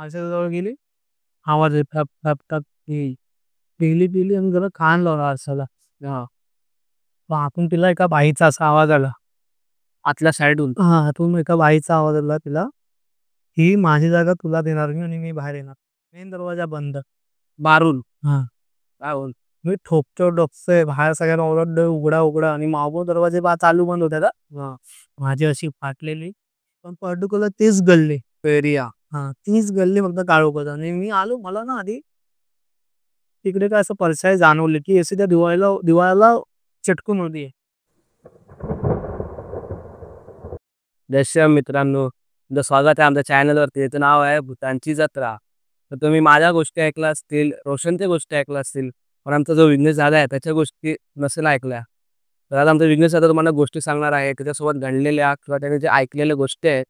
आरशाजवळ गेली, आवाज येत ठप, ठप, ठप. ती पिली आणि जरा कान लावला आरशाला. हां. मग आतून तिला एका बाईचा असा आवाज आला. आतल्या साइडहून. हां, आतून एका बाईचा आवाज आला तिला, "ही माझी जागा तुला देणार मी आणि मी बाहेर येणार." मेन दरवाजा बंद. मारून. हां. काय बोल मी ठोकतोय डोकतोय बाहेर सगळ्यांना ओरडतोय, "उघडा, उघडा." आणि मागून दरवाजे चालू बंद होतात हां. हां. माझी अशी फाटलेली, पण पर्टिक्युलर तीच गल्ली. एरिया. हां, तीच गल्ली फक्त काळोखात आणि मी आलो मला ना आधी तिकडे काय असं पळसाई जाणवली, की अशी त्या दिवाळाला चिटकून होती. जय श्रीराम मित्रांनो, तुमचं स्वागत आहे आमच्या चॅनलवरती. त्याचं नाव आहे भूतांची जत्रा. तर तुम्ही माझ्या गोष्टी ऐकल्या असतील, रोशनच्या गोष्टी ऐकल्या असतील, पण आमचा जो विघ्नेश दादा आहे त्याच्या गोष्टी नसेल ऐकल्या. तर आज आमचा विघ्नेश दादा तुम्हाला गोष्टी सांगणार आहे, त्याच्यासोबत घडलेल्या किंवा त्याने जे ऐकलेल्या गोष्टी आहेत,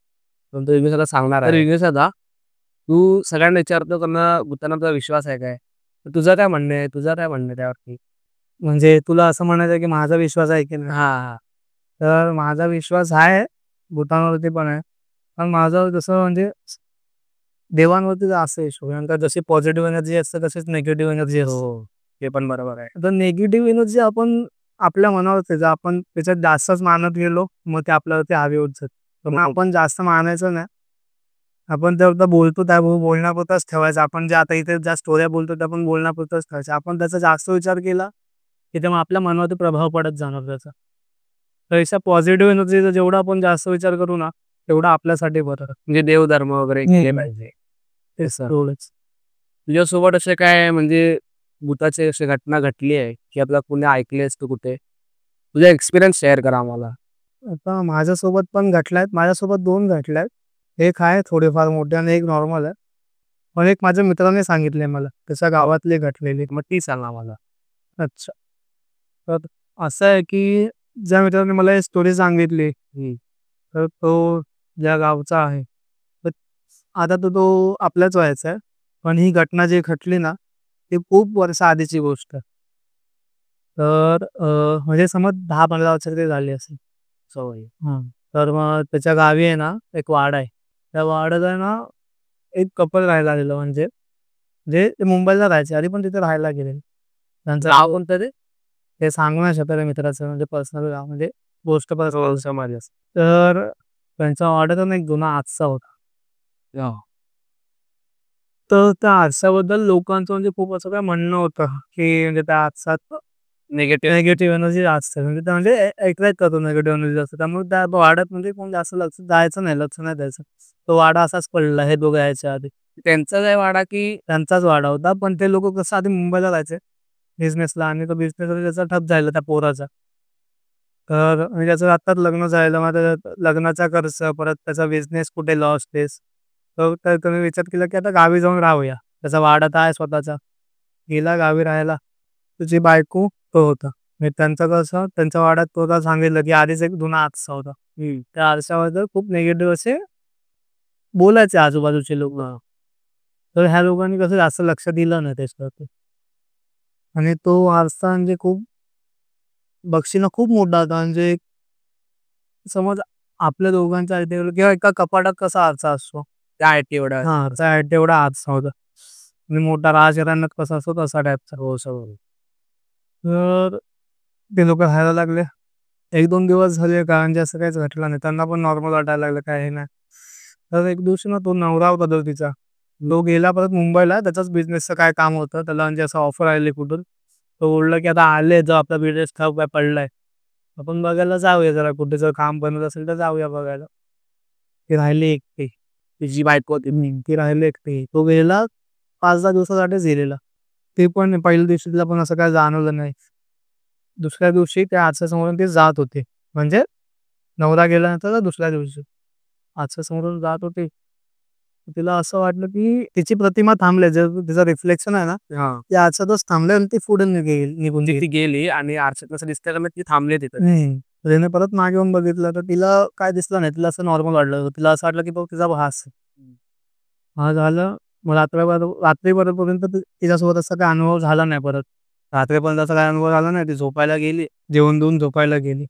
तो विघ्नेश दादा सांगणार आहे. तर विघ्नेश दादा, तू सगळ्यांना विचारतो त्यांना भूतांना तुझा विश्वास आहे काय? तर तुझं काय म्हणणं आहे? तुझं काय म्हणणं आहे त्यावरती? म्हणजे तुला असं म्हणायचं आहे, की माझा विश्वास आहे की नाही? हां, हां. तर माझा विश्वास आहे, भूतांवरती पण आहे. पण माझं जसं म्हणजे देवांवरती जास्त विश्वास आहे. कारण का जशी पॉझिटिव्ह एनर्जी असते तशीच निगेटिव्ह एनर्जी असते. हो, ते पण बरोबर आहे. तर निगेटिव्ह एनर्जी आपण आपल्या मनावरती जर आपण त्याच्यात जास्तच मानत गेलो, मग ते आपल्यावरती हावी होत जातं. तर मग आपण जास्त मानायचं नाही. आपण ते फक्त बोलतो त्या बोलण्यापुरताच ठेवायचं. आपण जे आता इथे ज्या स्टोऱ्या बोलतो त्या आपण बोलण्यापुरताच ठेवायचं. आपण त्याचा जास्त विचार केला, की तेव्हा आपल्या मनावरती प्रभाव पडत जाणार त्याचा. तर अशा पॉझिटिव्ह एनर्जीचा जेवढा आपण जास्त विचार करू ना, तेवढा आपल्यासाठी बरं. म्हणजे देवधर्म वगैरे केले पाहिजे. तेच एवढंच. तुझ्यासोबत असे काय म्हणजे भुताची अशी घटना घडली आहे, की आपला कुणी ऐकली आहेस तू कुठे? तुझा एक्सपिरियन्स शेअर कर आम्हाला. आता माझ्यासोबत पण घडल्यात. माझ्यासोबत 2 घडल्यात. एक आहे थोडेफार मोठे आणि एक नॉर्मल आहे. पण एक माझ्या मित्राने सांगितलंय मला, त्याच्या गावातली घडलेली. मग ती सांग आम्हाला. अच्छा. तर असं आहे, की ज्या मित्राने मला ही स्टोरी सांगितली, तर तो ज्या गावचा आहे. तर आता तर तो आपल्याच वयाचा आहे. पण ही घटना जी घडली ना, ती खूप वर्ष आधीची गोष्ट आहे. तर म्हणजे समज 10-15 वर्ष तरी झाली असेल. सवय. हां. तर मग त्याच्या गावी आहे ना, एक वाडा आहे. त्या वाड्यात आहे ना, एक कपल राहायला आलेलं म्हणजे ते मुंबईला राहायचे आधी पण तिथे राहायला गेलेले. त्यांचं गाव कोणतं ते? ते सांगू नाही शकत आहे मित्राचं म्हणजे पर्सनल गाव म्हणजे गोष्ट पर्सनल समाज असते. तर त्यांच्या वाड्यात ना एक जुना आरसा होता. हां. तर त्या आरशाबद्दल लोकांचं म्हणजे खूप असं काय म्हणणं होतं, की म्हणजे त्या आरशात निगेटिव्ह एनर्जी जास्त आहे. म्हणजे ते म्हणजे अट्रॅक्ट करतो निगेटिव्ह एनर्जी जास्त. त्यामुळे त्या वाड्यात म्हणजे कोण जास्त लक्ष द्यायचं नाही, लक्ष नाही द्यायचं. तो वाडा असाच पडलेला हे दोघं यायच्या आधी. त्यांचाच आहे वाडा की त्यांचाच वाडा होता. पण ते लोकं कसं आधी मुंबईला राहायचे बिझनेसला आणि तो बिझनेस त्याचा ठप झालेला त्या पोराचा. तर म्हणजे त्याचं आत्ताच लग्न झालेलं. मग त्याच्या लग्नाचा खर्च, परत त्याचा बिझनेस कुठे लॉस बेस. तर त्याने विचार केला की आता गावी जाऊन राहूया. त्याचा वाडा तर आहे स्वतःचा. गेला गावी राहायला. तुझी बायको तो होता. म्हणजे त्यांचं कसं त्यांच्या वाड्यात तो सांगितलं की आधीच एक जुना आरसा होता. त्या आरशाबद्दल खूप निगेटिव्ह असे बोलायचे आजूबाजूचे लोकं. तर ह्या लोकांनी कसं जास्त लक्ष दिलं नाही त्याच्यावरती. आणि तो आरसा म्हणजे खूप बक्षीनं खूप मोठा होता. म्हणजे समज आपल्या दोघांच्या हाईट किंवा एका कपाटात कसा आरसा असतो. त्या हाईट एवढा. हां, त्या हाईट एवढा आरसा होता. आणि मोठा राजघराण्यात कसा असतो तसा टाईपचा. हो, सगळं. तर ते लोकं राहायला लागले. 1-2 दिवस झाले का म्हणजे असं काहीच घडलं नाही. त्यांना पण नॉर्मल वाटायला लागलं काही नाही. तर एक दिवशी ना तो नवरा होता तो तिचा. तो गेला परत मुंबईला त्याचाच बिझनेसचं काय काम होतं. त्याला म्हणजे असं ऑफर आली कुठून. तो बोलला की आता आले जो आपला बिझनेस ठप आहे पडलाय. आपण बघायला जाऊया जरा कुठे जर काम बनत असेल तर जाऊया बघायला. ती राहिली एकटी. तिची बायको होती ती राहिली एकटी. तो गेला 5-10 दिवसासाठीच गेलेला. ते पण पहिल्या दिवशी तिला पण असं काही जाणवलं नाही. दुसऱ्या दिवशी त्या आरशासमोरून ते जात होते. म्हणजे नवरा गेल्यानंतर दुसऱ्या दिवशी आरशासमोरून जात होते. तिला असं वाटलं की तिची प्रतिमा थांबली. जे तिचं रिफ्लेक्शन आहे ना, ते आरशातच थांबले आणि ती पुढे निघून गेली. ती गेली आणि आरशात असं दिसतं मग ती थांबली तिथं. तर तिने परत मागे येऊन बघितलं तर तिला काय दिसलं नाही. तिला असं नॉर्मल वाटलं. तिला असं वाटलं की बघ तिचा भास आहे. हां, झालं. मग रात्रीपर्यंत तिच्यासोबत असा काही अनुभव झाला नाही परत. रात्रीपर्यंत असा काही अनुभव झाला नाही. ती झोपायला गेली. जेवून-बिवून झोपायला गेली.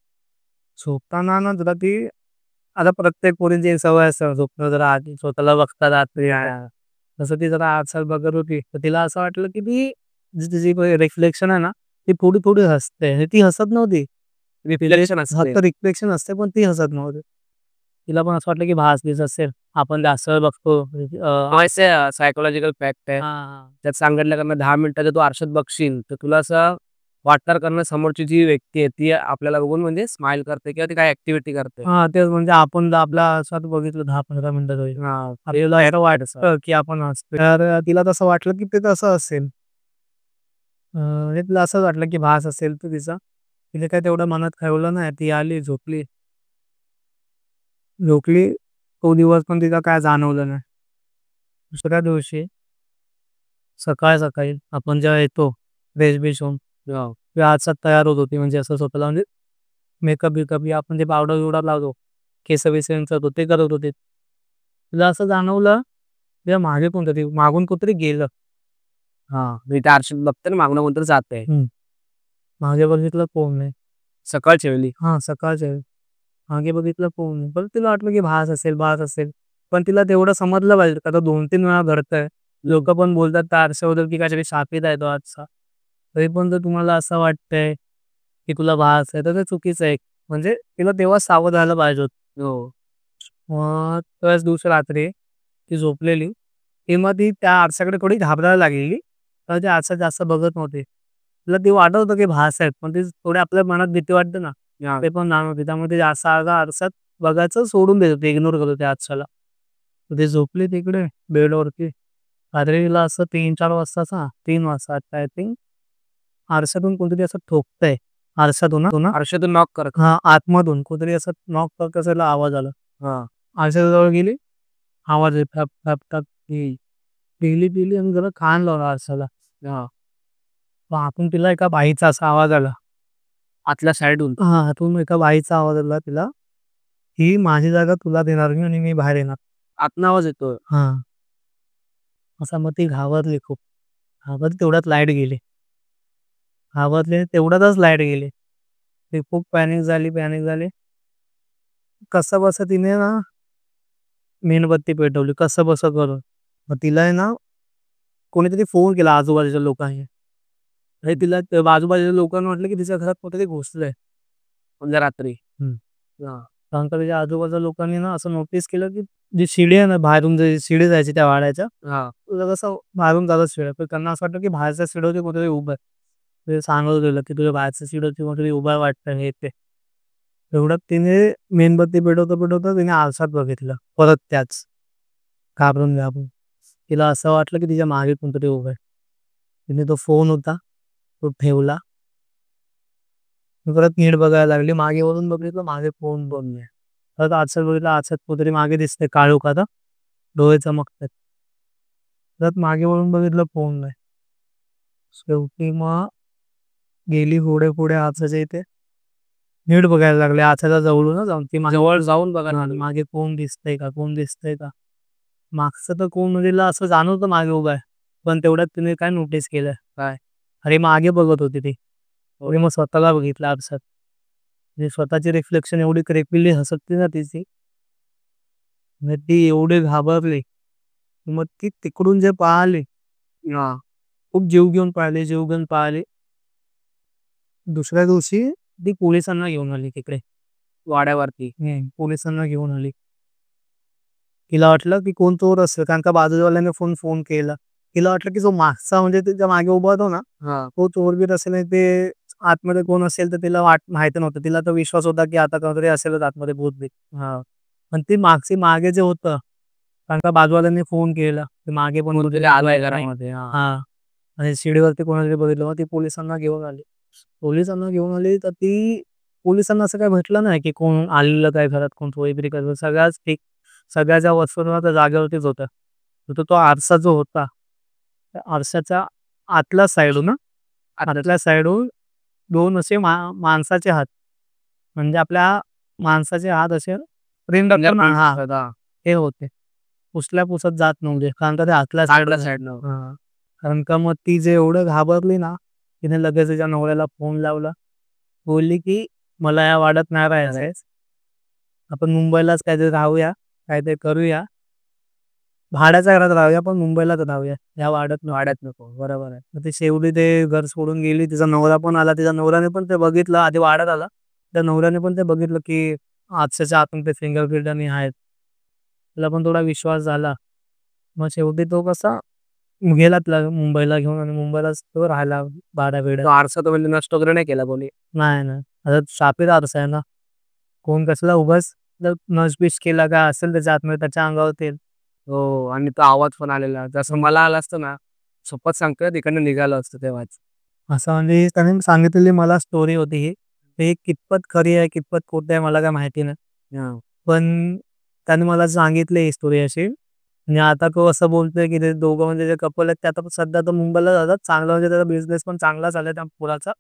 झोपताना ना जरा ती आता प्रत्येक पोरींची एक सवय असते झोपताना जरा आधी स्वतःला बघतात रात्री. तसं ती जरा आरशात बघत होती. तर तिला असं वाटलं की ती जी तिची रिफ्लेक्शन आहे ना, ती थोडी-थोडी हसते आणि ती हसत नव्हती. रिफ्लेक्शन असते. फक्त रिफ्लेक्शन असते पण ती हसत नव्हती. तिला पण असं वाटलं की भास-बीस असेल. आपण जास्त वेळ बघतो. वैसे सायकॉलॉजिकल फॅक्ट आहे. हां, हां. त्यात सांगितलं का 10 मिनिटं जर तू आरशात बघशील, तर तुला असं वाटणार करणं समोरची जी व्यक्ती आहे, ती आपल्याला बघून म्हणजे स्माईल करते किंवा ती काही ॲक्टिव्हिटी करते. हां, तेच म्हणजे आपण जर आपल्या आरशात बघितलं 10-15 मिनिटं तरी. हां, आपल्याला असं वाटतं की आपण हसतोय. तर तिला तसं वाटलं की ते तसं असेल. म्हणजे तिला असंच वाटलं की भास असेल तो तिचा. तिने काय तेवढं मनात ठेवलं नाही. ती आली, झोपली. झोपली. तो दिवस पण तिला काय जाणवलं नाही. दुसऱ्या दिवशी सकाळी आपण जेव्हा येतो फ्रेश-बिश होऊन, हां. ती आरशात तयार होत होती. म्हणजे असं स्वतःला म्हणजे मेकअप-बिकअप या आपण जे पावडर-बिवडर लावतो, केस-बिस विंचरतो ते करत होते. तिला असं जाणवलं, तिच्या मागे कोणतरी मागून कुठतरी गेलं. हां, मी त्या आरशात बघते ना मागनं कोणतरी जातंय. हं. मागे बघितलं कोण नाही. सकाळच्या वेळी. हां, सकाळच्या वेळी. मागे बघितलं कोण नाही. परत तिला वाटलं की भास असेल. पण तिला तेवढं समजलं पाहिजे. आता 2-3 वेळा घडतंय. लोकं पण बोलतात त्या आरशाबद्दल की काहीतरी शापित आहे तो आरसा. तरी पण जर तुम्हाला असं वाटतंय की तुला भास आहे, तर ते चुकीचं आहे. म्हणजे तिला तेव्हा सावध राहायला पाहिजे होतं. हो. मग त्याच दिवशी रात्री ती झोपलेली. तेव्हा ती त्या आरशाकडे थोडी घाबरायला लागलेली. तर ती आरसा जास्त बघत नव्हती. तिला ते वाटत होतं की भास आहेत. पण ती थोडी आपल्या मनात भीती वाटते ना, हां. ते पण जाणवते. त्यामुळे ती जास्त आरशात बघायचं सोडून देत होती. इग्नोर करत होती आरशाला. तर ती झोपली तिकडे बेडवरती. रात्री तिला असं 3-4 वाजताचा 3 वाजता आय थिंक आरशातून कोणतरी असं ठोकतंय. आरशातून हां. आरशातून नॉक करत. हां, आतमधून कोणतरी असं नॉक करत असायला आवाज आला. हां. आरशाच्या गेली. आवाज आहे ठप, ठप, ठप. ती गेली आणि जरा कान लावला आरशाला. हां. मग आतून तिला एका बाईचा असा आवाज आला. आतल्या साइडहून. हां, आतून एका बाईचा आवाज आला तिला, की माझी जागा तुला देणार मी आणि मी बाहेर येणार. आतनं आवाज येतोय. हां. असा मग ती घाबरली खूप. घाबरली तेवढ्यात लाईट गेली. घाबरली तेवढ्यातच लाईट गेली. ती खूप पॅनिक झाली. कसंबसं तिने ना मेणबत्ती पेटवली कसंबसं करून. मग तिला आहे ना कोणीतरी फोन केला आजूबाजूच्या लोकांनी. आणि तिला आजूबाजूच्या लोकांना वाटलं की तिच्या घरात कोणतरी घुसलंय. म्हणजे रात्री. हं. हां. त्यानंतर तिच्या आजूबाजूच्या लोकांनी ना असं नोटीस केलं की जी शिडी आहे ना बाहेरून जी शिडी जायची त्या वाड्याच्या, हां. तुला कसं बाहेरून जातात शिड्या. तर त्यांना असं वाटलं की बाहेरच्या शिडीवरती कोणतरी उभं आहे. ते सांगत गेलं की तुझ्या बाहेरच्या शिडीवरती कोणतरी उभं वाटतं हे ते. एवढ्यात तिने मेणबत्ती पेटवता तिने आरशात बघितलं. परत त्याच. घाबरून. तिला असं वाटलं की तिच्या मागे कोणतरी उभं आहे. तिने तो फोन होता, तो ठेवला. परत नीट बघायला लागली. मागे वळून बघितलं, मागे फोन पण नाही. परत आरशात बघितलं, आरशात कुठेतरी मागे दिसतंय काळोख आता. डोळे चमकतायत. परत मागे वळून बघितलं, फोन नाही. शेवटी मग गेली पुढे आरशाच्या इथे. नीट बघायला लागले आरशाच्या जवळून जाऊन. ती जवळ जाऊन बघा ना. मागे कोण दिसतंय का? कोण दिसतंय का? मागचं तर कोण म्हणजे तिला असं जाणवतं मागे उभा आहे. पण तेवढ्यात तिने काय नोटीस केलं? काय? अरे मागे बघत होती ती. आणि मग स्वतःला बघितलं आरशात. म्हणजे स्वतःची रिफ्लेक्शन एवढी क्रेपीली हसतली ना तिची. म्हणजे ती एवढी घाबरली. मग ती तिकडून जे पळाली, हां. खूप जीव घेऊन पळाली. दुसऱ्या दिवशी ती पोलिसांना घेऊन आली तिकडे. वाड्यावरती. पोलिसांना घेऊन आली. तिला वाटलं की कोण चोर असेल कारण का बाजूवाल्याने फोन केला. तिला वाटलं की जो मागचा म्हणजे तिच्या मागे उभा होता ना, हां. तो चोर-बीर असेल आणि ते आतमध्ये कोण असेल तर तिला माहिती नव्हतं. तिला तर विश्वास होता की आता कोणतरी असेलच आतमध्ये भूत-बीत. हां. पण ती मागे जे होतं, कारण का बाजूवाल्यांनी फोन केला, ते मागे पण कोणतरी आलंय घरामध्ये. हां. हां. आणि शिडीवरती कोणातरी बघितलं. मग ती पोलिसांना घेऊन आली. तर ती पोलिसांना असं काही भेटलं नाही की कोण आलेलं काय घरात, कोण चोरी-बिरी करत. सगळ्या ज्या वस्तू होत्या त्या जागेवरतीच होत्या. फक्त तो आरसा जो होता, त्या आरशाच्या आतल्या साइडहून आतल्या साइडहून 2 असे माणसाचे हात, म्हणजे आपल्या माणसाचे हात असे प्रिंट असतात ना हां, हां. हे होते. पुसल्या-पुसत जात नव्हते. कारण का ते आतल्या आतल्या साइडला साइडनं. हां. कारण का मग ती जे एवढं घाबरली ना, तिने लगेच तिच्या नवऱ्याला फोन लावला. बोलली की मला या वाड्यात नाही राहायचंय. आपण मुंबईलाच काहीतरी राहूया, काहीतरी करूया. भाड्याच्या घरात राहूया पण मुंबईलाच राहूया, ह्या वाड्यात नको. वाड्यात नको. बरोबर आहे. मग ती शेवटी ते घर सोडून गेली. तिचा नवरा पण आला. तिच्या नवऱ्याने पण ते बघितलं. आधी वाड्यात आला. त्या नवऱ्याने पण ते बघितलं, की आरशाच्या आतून ते फिंगरप्रिंट आणि आहेत. त्याला पण थोडा विश्वास झाला. मग शेवटी तो कसा गेला त्याला मुंबईला घेऊन आणि मुंबईलाच तो राहायला तो भाड्या-बिड्यात. आरसा तो म्हणजे नष्ट वगैरे नाही केला कोणी? नाही, नाही. आता शापित आरसा आहे ना. कोण कसला उगाच जर नस-बीस केला काय असेल त्याच्या आतमध्ये त्याच्या अंगावर तेल. हो आणि तो आवाज पण आलेला. जसं हं. मला आला असतं ना, शपथ सांगतोय तिकडनं निघालो असतो तेव्हाच. असं म्हणजे त्याने सांगितलेली मला स्टोरी होती ही. ते कितपत खरी आहे, कितपत खोटी आहे मला काय माहिती नाही. हां. पण त्याने मला सांगितली ही स्टोरी अशी. आणि आता तो असं बोलतोय, की ते दोघं म्हणजे जे कपल आहेत ते आता सध्या तर मुंबईला राहतात. चांगला म्हणजे त्याचा बिझनेस पण चांगला चाललाय त्या पुराचा.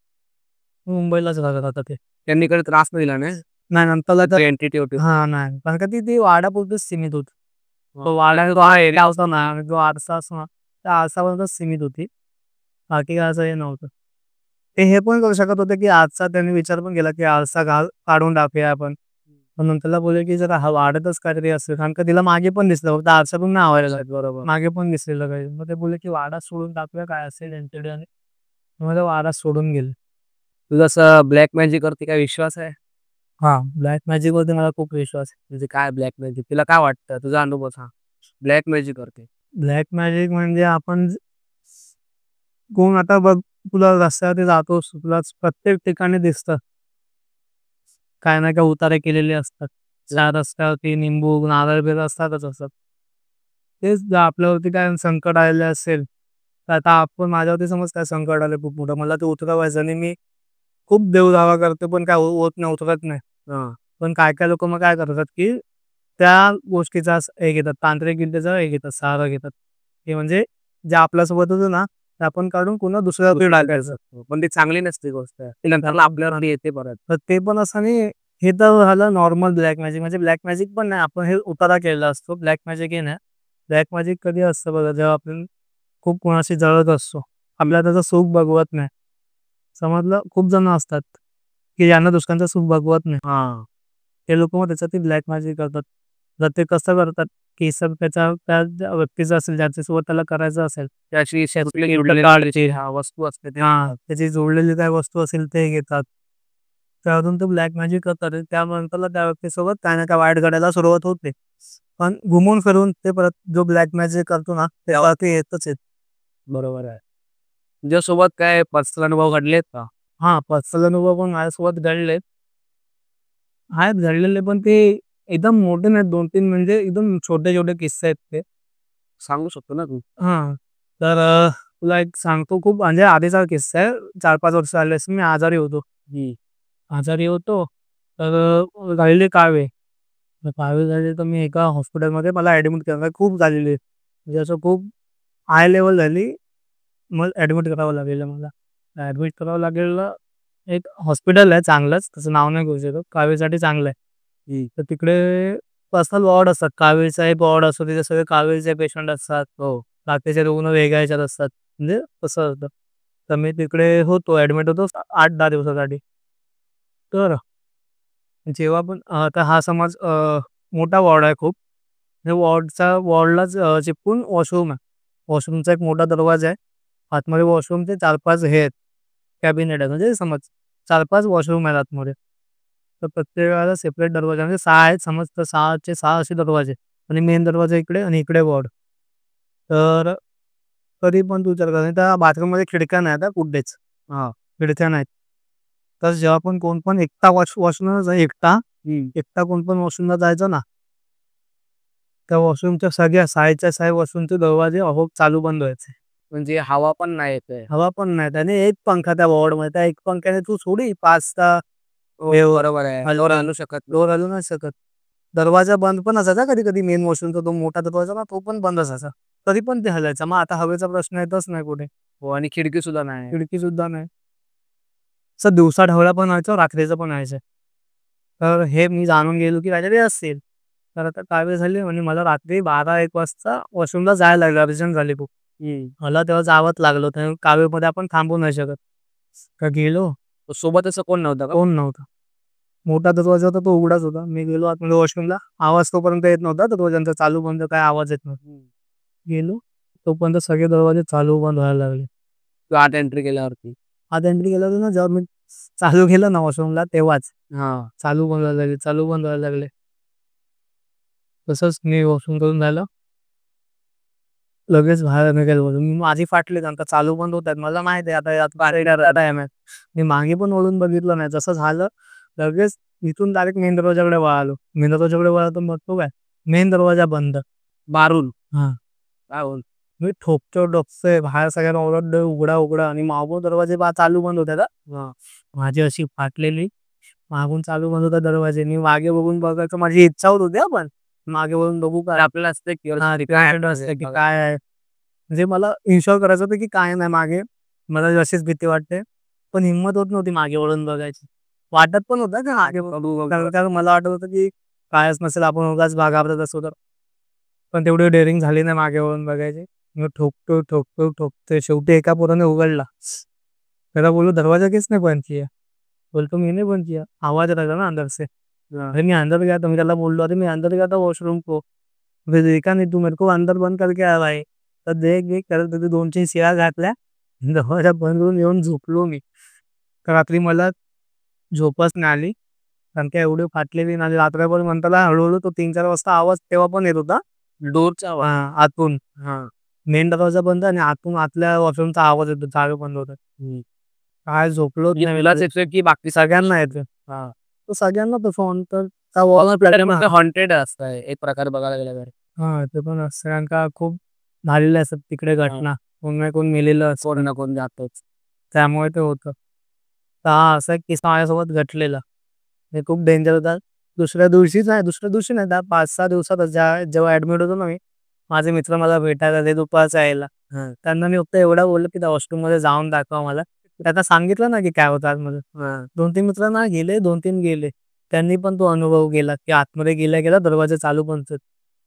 मुंबईलाच राहतात आता ते. त्यांनी काही त्रास नाही दिला नाही? नाही नंतरला तर एंटिटी होती. हां, नाही. कारण का ती वाड्यापुरतीच सीमित होती. हां. तो वाडा जो हा एरिया होता ना आणि जो आरसा असतो ना, त्या आरसापर्यंतच सीमित होती. बाकी काय असं हे नव्हतं. ते हे पण करू शकत होते, की आरसा त्यांनी विचार पण केला, की आरसा काढून टाकूया आपण. पण नंतरला बोलले, की जरा हा वाढतच काहीतरी असेल. कारण का तिला मागे पण दिसलं फक्त आरशातून नाही आवरायला लागलं. बरोबर. मागे पण दिसलेलं काही. मग ते बोलले, की वाडा सोडून टाकूया काय असेल एंटिटी आणि मग ते वाडा सोडून गेले. तुझा असं ब्लॅक मॅजिकवरती काय विश्वास आहे? हां, ब्लॅक मॅजिकवरती मला खूप विश्वास आहे. म्हणजे काय ब्लॅक मॅजिक? तुला काय वाटतं? तुझा अनुभव सांग. ब्लॅक मॅजिकवरती. ब्लॅक मॅजिक म्हणजे आपण कोण आता बघ, तुला रस्त्यावरती जातोस, तुला प्रत्येक ठिकाणी दिसतं. काही ना काही उतारे केलेले असतात. त्या रस्त्यावरती निंबू, नारळ-बिरळ असतातच असतात. तेच जर आपल्यावरती काय संकट आलेलं असेल, तर आता आपण माझ्यावरती समज काय संकट आलं खूप मोठं, मला ते उतरवायचं आणि मी खूप देवदावा करतो, पण काय होत नाही, उतरत नाही. हां. पण काय-काय लोकं मग काय करतात, की त्या गोष्टीचा हे घेतात, तांत्रिक विद्येचा हे घेतात, सहारा घेतात. ते म्हणजे जे आपल्यासोबत होतं ना, ते आपण काढून पुन्हा दुसऱ्यावरती टाकायचं. पण ती चांगली नसते गोष्ट. ती नंतरला आपल्यावरती येते परत. तर ते पण असं नाही, हे तर झालं नॉर्मल ब्लॅक मॅजिक. म्हणजे ब्लॅक मॅजिक पण नाही, आपण हे उतारा केलेला असतो. ब्लॅक मॅजिक हे नाही. ब्लॅक मॅजिक कधी असतं बघा, जेव्हा आपण खूप कोणाशी जळत असतो. आपल्याला त्याचं सुख बघवत नाही. समजलं? खूप जण असतात, की ज्यांना दुसऱ्यांचं सुख बघवत नाही. हां. ते लोकं मग त्याच्यात ब्लॅक मॅजिक करतात. तर ते कसं करतात, की सर त्याच्या त्या ज्या व्यक्तीचं असेल, ज्याच्यासोबत त्याला करायचं असेल, त्याची त्याची कुठली गिफ्ट जुडलेली कार्डची वस्तू असते ते हां, घेतात. त्याची जोडलेली काही वस्तू असेल ते घेतात. त्यातून ते ब्लॅक मॅजिक करतात आणि त्यानंतरला त्या व्यक्तीसोबत काही ना काही वाईट घडायला सुरुवात होते. पण घुमून फिरून ते परत जो ब्लॅक मॅजिक करतो ना, त्याला ते येतच येत. बरोबर आहे. तुझ्यासोबत काय पर्सनल अनुभव घडलेत का? हां, पर्सनल अनुभव पण माझ्यासोबत घडलेत. आहेत घडलेले पण ते एकदम मोठे नाहीत 2-3 म्हणजे एकदम छोटे-छोटे किस्से आहेत ते. सांगू शकतो ना तू? हां. तर तुला एक सांगतो खूप म्हणजे आधीचा किस्सा आहे. 4-5 वर्ष झाले असेल मी आजारी होतो. हं. आजारी होतो. तर झालेली कावीळ. तर कावीळ झाली तर मी एका हॉस्पिटलमध्ये मला ॲडमिट केलं. खूप झालेली. म्हणजे असं खूप हाय लेव्हल झाली. मग ॲडमिट करावं लागलेलं मला. ॲडमिट करावं लागलेलं. एक हॉस्पिटल आहे चांगलंच. त्याचं नाव नाही घेऊ शकत. कावीळसाठी चांगलं आहे. हं. तर तिकडे पर्सनल वॉर्ड असतात. कावीळचा एक वॉर्ड असतो. तिथे सगळे कावीळचे पेशंट असतात. हो. बाकीचे रुग्ण वेगळ्या ह्याच्यात असतात. म्हणजे तसं असतं. तर मी तिकडे होतो, ॲडमिट होतो 8-10 दिवसासाठी. तर जेव्हा पण आता हा समज मोठा वॉर्ड आहे खूप. त्या वॉर्डलाच चिपकून वॉशरूम आहे. वॉशरूमचा एक मोठा दरवाजा आहे. आतमध्ये वॉशरूमचे 4-5 हे आहेत, कॅबिनेट आहेत. म्हणजे समज 4-5 वॉशरूम आहेत आतमध्ये. तर प्रत्येकाला सेपरेट दरवाजा म्हणजे 6 आहेत समज, तर 6चे 6 असे दरवाजे आणि मेन दरवाजा इकडे आणि इकडे वॉर्ड. तर कधी पण तू विचार कर आणि त्या बाथरूममध्ये खिडक्या नाहीत हां कुठेच. हां. खिडक्या नाहीत. तर जेव्हा पण कोण पण एकटा वॉशरूमला जाईल एकटा, हं. एकटा कोण पण वॉशरूमला जायचं ना, त्या वॉशरूमच्या सगळ्या 6च्या 6 वॉशरूमचे दरवाजे आपोआप चालू बंद व्हायचे. म्हणजे हवा पण नाही येत आहे. हवा पण नाही आणि एक पंखा त्या वॉर्डमध्ये. त्या एक पंख्याने तू थोडी 5-6 हो, हे बरोबर आहे. जोर हलवून आणू शकत नाही. डोर हलवू नाही शकत. दरवाजा बंद पण असायचा कधी-कधी मेन वॉशरूमचा तो मोठा दरवाजा ना, तो पण बंद असायचा. तरी पण ते हलायचं. मग आता हवेचा प्रश्न येतच नाही कुठे. हो आणि खिडकी सुद्धा नाही. खिडकी सुद्धा नाही. असं दिवसा ढवळा पण व्हायचं, रात्रीचं पण व्हायचं. तर हे मी जाणून गेलो की काहीतरी असेल. तर आता काय वेळ झाली आणि मला रात्री 12-1 वाजता वॉशरूमला जायला लागलं. अर्जंट झाली खूप. हं. मला तेव्हा जावंच लागलं. तर कावेमध्ये आपण थांबू नाही शकत. तर गेलो, सोबत असं कोण नव्हतं का? कोण नव्हतं. मोठा दरवाजा होता तो उघडाच होता. मी गेलो आतमध्ये वॉशरूमला. आवाज तोपर्यंत येत नव्हता दरवाजांचा चालू बंद काय आवाज येत नव्हता. हं. गेलो. तोपर्यंत सगळे दरवाजे चालू बंद व्हायला लागले. तू आत एंट्री केल्यावरती. आत एंट्री केल्यावर ना जेव्हा मी चालू केलं ना वॉशरूमला तेव्हाच हां. चालू बंद व्हायला लागले, चालू बंद व्हायला लागले. तसंच मी वॉशरूम करून झालं. लगेच बाहेर निघायला बोललो. मी माझी फाटली नंतर चालू बंद होत आहेत. मला माहिती आहे आता यात बाहेर टाईम आहे. मी मागे पण वळून बघितलं नाही. जसं झालं लगेच इथून डायरेक्ट मेन दरवाजाकडे वळालो. मेन दरवाजाकडे वळालो तर बघतो काय मेन दरवाजा बंद. मारून. हां. काय बोल मी ठोकतो डोकतोय. बाहेर सगळ्यांना ओरडतोय, "उघडा, उघडा" आणि मागून दरवाजे चालू बंद होतात हां. हां. माझी अशी फाटलेली मागून चालू बंद होतात दरवाजे. मी मागे बघून बघायचं माझी इच्छा होत होती हां पण. मागे वळून बघू काय? आपल्याला असतं हां, क्युरिओसिटी काय रिक्वायरमेंट असते की काय आहे? म्हणजे मला इन्शुअर करायचं होतं की काय नाही मागे. मला अशीच भीती वाटते. पण हिंमत होत नव्हती मागे वळून बघायची. वाटत पण होतं की मागे बघू कारण मला वाटत होतं की कायच नसेल आपण उगाच घाबरत असू तर. पण तेवढी डेअरिंग झाली नाही मागे वळून बघायची. मी ठोकतोय, ठोकतोय, ठोकतोय. शेवटी एका पोराने उघडला. त्याला बोललो, "दरवाजा किसने बंद किया?" बोलतो, "मैंने बंद किया." आवाज रहा ना अंदर से. हां. फिर मैं अंदर गया तो मैं त्याला बोललो, "अरे मैं अंदर गया था वॉशरूम को. फिर देखा नहीं तू मेरे को अंदर बंद करके आया भाई." तर देख करत तिथे 2-3 शिव्या घातल्या. दरवाजा बंद करून येऊन झोपलो मी. तर रात्री मला झोपच नाही आली. कारण की एवढी फाटलेली आणि रात्रभर म्हणताना हळू तो 3-4 वाजता आवाज तेव्हा पण येत होता. डोरचा आवाज. हां, आतून. हां. मेन दरवाजा बंद आणि आतून आतल्या वॉशरूमचा आवाज येतो, चालू बंद होतात. हं. काय झोपलोच म्हणजे नाही मी तुलाच रात्री. येतोय की बाकी सगळ्यांना येतं. हां. तो सगळ्यांना तसं नंतर हॉन्टेड असतं एक प्रकारे बघायला गेलं तर. हां, ते पण असतं कारण का खूप झालेल्या असतात तिकडे हां. घटना. कोण ना कोण मेलेलं कोण असतं. ना कोण जातोच. त्यामुळे ते होतं. तर हा असा एक किस्सा माझ्यासोबत घडलेला. हे खूप डेंजर होता. दुसऱ्या दिवशी नाही, त्या 5-6 दिवसातच जेव्हा ॲडमिट होतो ना मी, माझे मित्र मला भेटायला आले दुपारच्या यायला. हां. त्यांना मी फक्त एवढं बोललो, की त्या वॉशरूममध्ये जाऊन दाखवा मला. त्यांना सांगितलं ना, की काय होतं आतमध्ये. हां. 2-3 मित्र ना गेले, 2-3 गेले. त्यांनी पण तो अनुभव केला, की आतमध्ये गेल्या-गेल्या दरवाजे चालू पण होतात.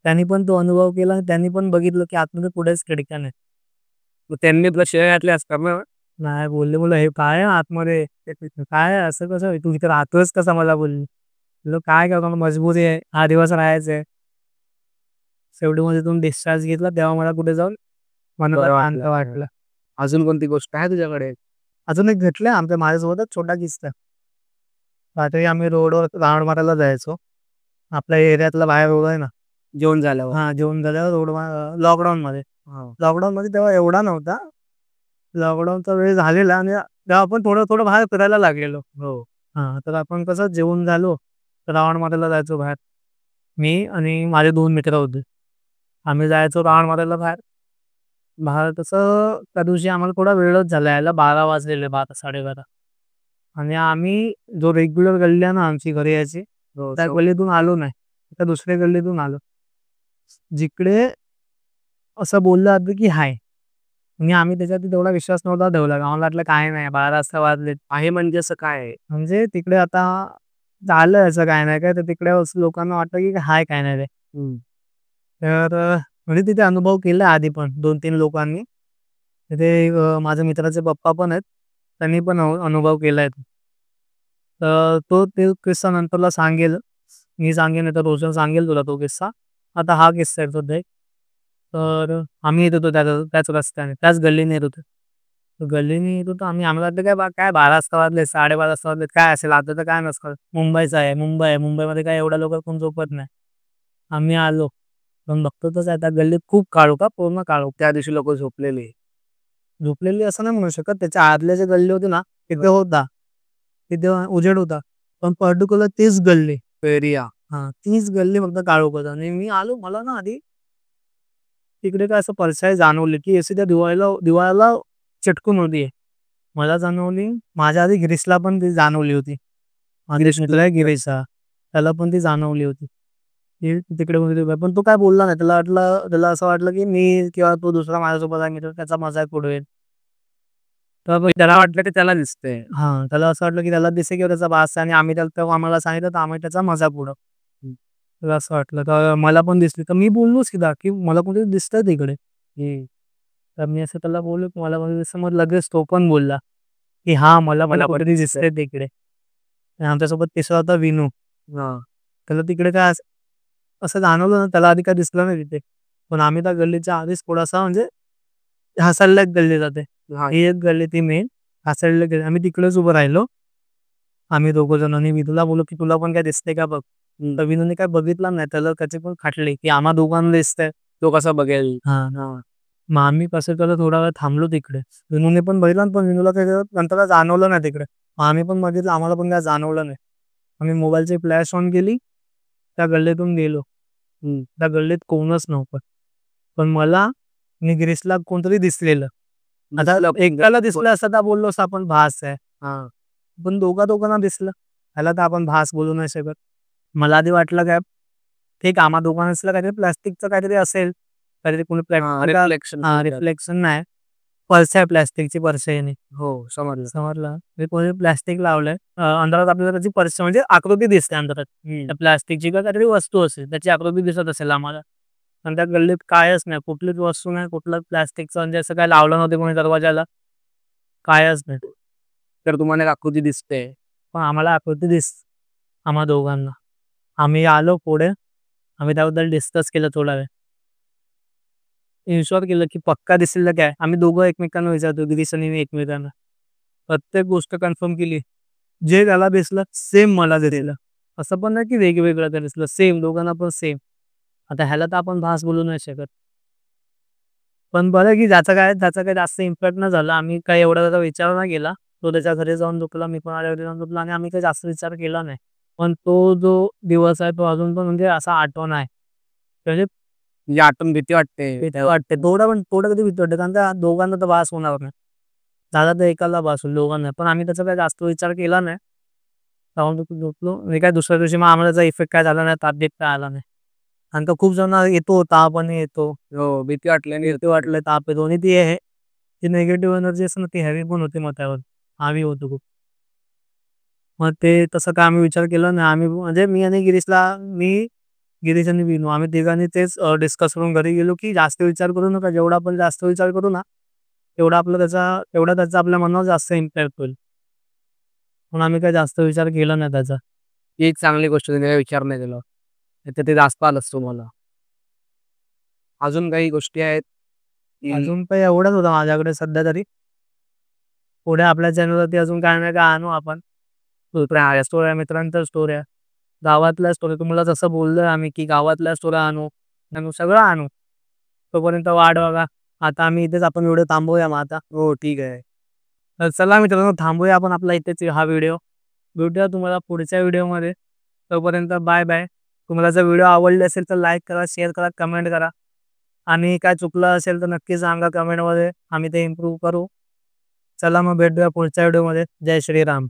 त्यांनी पण तो अनुभव केला. त्यांनी पण बघितलं, की आतमध्ये कुठेच खिडक्या नाहीत. मग त्यांनी तुला शिव्या घातल्या असतात ना? नाही बोलले, "हे काय आहे आतमध्ये? काय आहे? असं कसं? तू इथे राहतोयस कसा?" मला बोलले. म्हणलं, "काय करणार मजबुरी आहे. हा दिवस राहायचं शेवटी मग तिथून डिस्चार्ज घेतला तेव्हा मला कुठे जाऊन मनाला बरं शांत वाटलं. हां. वाटलं. अजून कोणती गोष्ट आहे तुझ्याकडे? अजून एक घडलंय माझ्यासोबतच छोटा किस्सा. रात्री आम्ही रोडवर राउंड मारायला जायचो. आपल्या एरियातला बाहेर रोड आहे ना. जेवण झाल्यावर? हां, जेवून झाल्यावर लॉकडाऊनमध्ये. हां. लॉकडाऊनमध्ये तेव्हा एवढा नव्हता. लॉकडाऊनचा वेळ झालेला आणि तेव्हा आपण थोडं-थोडं बाहेर फिरायला लागलेलो. हो. हां, तर आपण कसं जेवून झालो, तर राउंड मारायला जायचो बाहेर. मी आणि माझे 2 मित्र होते. आम्ही जायचो राउंड मारायला बाहेर. बाहेर तसं त्या दिवशी आम्हाला थोडा वेळच झाला यायला 12 वाजलेले 12-12:30 आणि आम्ही जो रेग्युलर गल्ली आहे ना आमची घरी यायची, हो. त्या गल्लीतून आलो नाही. त्या दुसऱ्या गल्लीतून आलो. जिकडे असं बोललं जातं की हाय. आणि आम्ही त्याच्यावरती तेवढा विश्वास नव्हता ठेवला. आम्हाला वाटलं काय नाही 12 वाजता वाजलेत. आहे म्हणजे असं काय आहे? म्हणजे तिकडे आता झालं असं काय नाही काय, तर तिकडे असं लोकांना वाटतं की हाय काय नाही रे. हं. तर म्हणजे तिथे अनुभव केला आधी पण 2-3 लोकांनी. तिथे माझ्या मित्राचे पप्पा पण आहेत. त्यांनी पण अनुभव केलाय. तर तो ते किस्सा नंतरला सांगेल. मी सांगेन नाहीतर रोशन सांगेल तुला तो किस्सा. आता हा किस्सा आहे सध्या एक. तर आम्ही येत होतो त्याच रस्त्याने, त्याच गल्लीने येत होतो. तर गल्लीने येत होतो आम्ही. आम्हाला वाटलं काय 12 वाजता वाजले, 12:30 वाजता वाजले, काय असेल आता तर काय नसतं. मुंबईचा आहे, मुंबई आहे. मुंबईमध्ये काय एवढ्या लवकर कोण झोपत नाही. आम्ही आलो. पण बघतो तर त्या गल्लीत खूप काळोख पूर्ण काळोख. त्या दिवशी लोकं झोपलेले. झोपलेली असं नाही म्हणू शकत. त्याच्या आतल्या जी गल्ली होती ना, तिथे होता. तिथे उजेड होता. पण पर्टिक्युलर तीच गल्ली. एरिया. हां, तीच गल्ली फक्त काळोख होता आणि मी आलो. मला ना आधी तिकडे काय असं परछाई जाणवली, की अशी त्या दिवाळाला चिटकून होती आहे. मला जाणवली. माझ्या आधी गिरीशला पण ती जाणवली होती. माझा एक मित्र आहे गिरीशचा. त्याला पण ती जाणवली होती. की तिकडे कोणतरी उभा आहे. पण तो काय बोलला नाही. त्याला असं वाटलं, की मी किंवा तो दुसरा माझ्यासोबत आहे मित्र त्याचा मजाक उडवेल. तर मग त्याला वाटलं की त्याला दिसतंय. हां, त्याला असं वाटलं, की त्याला दिसेल किंवा त्याचा भास आहे आणि आम्ही त्याला तेव्हा आम्हाला सांगितलं, तर आम्ही त्याचा मजाक उडवू. हं. त्याला असं वाटलं. तर मला पण दिसली. तर मी बोललो सीधा, की मला कुठेतरी दिसतंय तिकडे. हं. तर मी असं त्याला बोललो, की मला कुठे दिसतं. मग लगेच तो पण बोलला, की "हां, मला पण मला पण कुठेतरी दिसतंय. दिसतंय तिकडे." आणि आमच्यासोबत तिसरा होता विनू. हां. त्याला तिकडे काय असं असं जाणवलं ना, त्याला आधी काय दिसलं नाही तिथे. पण आम्ही त्या गल्लीच्या आधीच थोडासा म्हणजे हासायला एक गल्ली जाते, ही एक गल्ली ती मेन हासायला गल्ली. आम्ही तिकडेच उभं राहिलो, आम्ही दोघं जण. आणि विनूला बोललो की तुला पण काय दिसतंय का बघ. तर विनूने काय बघितलं नाही, त्याला त्याचे पण खाटले की आम्हा दोघांना दिसतंय. तो कसा बघेल. मग आम्ही कसं केलं, थोडा वेळ थांबलो तिकडे. विनूने पण बघितलं, पण विनूला त्याच्या नंतर काय जाणवलं नाही तिकडे. मग आम्ही पण बघितलं, आम्हाला पण काय जाणवलं नाही. आम्ही मोबाईलची फ्लॅश ऑन केली, त्या गल्लीतून गेलो. त्या गल्लीत कोणच नव्हतं. पण मला आणि गिरीशला कोणतरी दिसलेलं. आता एकट्याला दिसलं असतं तर बोललो असं आपण भास आहे. पण दोघांना दिसलं, ह्याला तर आपण भास बोलू नाही शकत. मला आधी वाटलं काय, ठीक आम्हा दोघांना दिसलं काहीतरी प्लास्टिकचं काहीतरी असेल, काहीतरी कोणी रिफ्लेक्शन नाही, पर्स आहे प्लास्टिकची, पर्स आहे. हो, समजलं. समजलं मी कोणी प्लास्टिक लावलंय अंधारात, आपल्याला त्याची पर्स म्हणजे आकृती दिसते अंधारात, त्या प्लास्टिकची का काहीतरी वस्तू असेल, त्याची आकृती दिसत असेल आम्हाला. आणि त्या गल्लीत कायच नाही, कुठलीच वस्तू नाही, कुठलं प्लास्टिकचं म्हणजे असं काय लावलं नव्हतं कोणी दरवाजाला, कायच नाही. तर तुम्हाला एक आकृती दिसते. पण आम्हाला आकृती आम्हा दोघांना. आम्ही आलो पुढे, आम्ही त्याबद्दल डिस्कस केलं थोडा वेळ, इन्शुअर केलं की पक्का दिसेल काय. आम्ही दोघं एकमेकांना विचारतो, गिरीश आणि मी एकमेकांना, प्रत्येक गोष्ट कन्फर्म केली. जे त्याला दिसलं सेम मला दिलेलं, असं पण नाही की वेगवेगळं त्या दिसलं, सेम दोघांना पण सेम. आता ह्याला तर आपण भास बोलू नाही शकत. पण बरं की त्याचा काय जास्त इम्पॅक्ट नाही झाला. आम्ही काही एवढा त्याचा विचार नाही केला. तो त्याच्या घरी जाऊन झोपला, मी पण माझ्या घरी जाऊन झोपला, आणि आम्ही काही जास्त विचार केला नाही. पण तो जो दिवस आहे तो अजून पण म्हणजे असा आठवण आहे. म्हणजे म्हणजे आतून भीती वाटते. भीती वाटते. थोडं कधी भीती वाटते, कारण त्या दोघांना तर भास होणार नाही. दादा तर एकाला भास होईल, दोघांना. पण आम्ही त्याचा काही जास्त विचार केला नाही. जाऊन झोपलो. आणि काय दुसऱ्या दिवशी मग आम्हाला त्याचा इफेक्ट काय झाला नाही, ताप बीप काय आला नाही. आणि तो खूप जण येतो, ताप आणि येतो. हो, भीती वाटल्याने भीती वाटलं, ताप येतो. आणि ती आहे ती निगेटिव्ह एनर्जी असते ना, ती हेवी पण होती मग त्यावर. हावी होतो खूप. मग ते तसं काय आम्ही विचार केला नाही. आम्ही म्हणजे गिरीश आणि विनू आम्ही तिघांनी तेच डिस्कस करून घरी गेलो की जास्त विचार करू नका. जेवढा आपण जास्त विचार करू ना, तेवढा त्याचा आपल्या मनावर जास्त इम्पॅक्ट होईल. म्हणून आम्ही काही जास्त विचार केला नाही त्याचा. ही एक चांगली गोष्ट, त्याने विचार नाही केला. नाहीतर ते जास्त आलंच तुम्हाला. अजून काही गोष्टी आहेत? अजून काही एवढंच होतं माझ्याकडे सध्या तरी. पुढे आपल्या चॅनलवरती अजून काय ना काय आणू आपण. स्टोऱ्या, मित्रांच्या स्टोऱ्या, गावातल्या स्टोऱ्या. तुम्हाला जसं बोललोय आम्ही की गावातल्या स्टोऱ्या आणू, सगळं आणू. तोपर्यंत वाट बघा. आता आम्ही इथेच आपण व्हिडिओ थांबवूया मग आता. हो, ठीक आहे. तर चला मित्रांनो, थांबूया आपण आपला इथेच हा व्हिडिओ. भेटूया तुम्हाला पुढच्या व्हिडिओमध्ये. तोपर्यंत बाय बाय. तुम्हाला जर व्हिडिओ आवडले असेल तर लाईक करा, शेअर करा, कमेंट करा. आणि काय चुकलं असेल तर नक्की सांगा कमेंटमध्ये, आम्ही ते इम्प्रूव्ह करू. चला मग भेटूया पुढच्या व्हिडिओमध्ये. जय श्रीराम.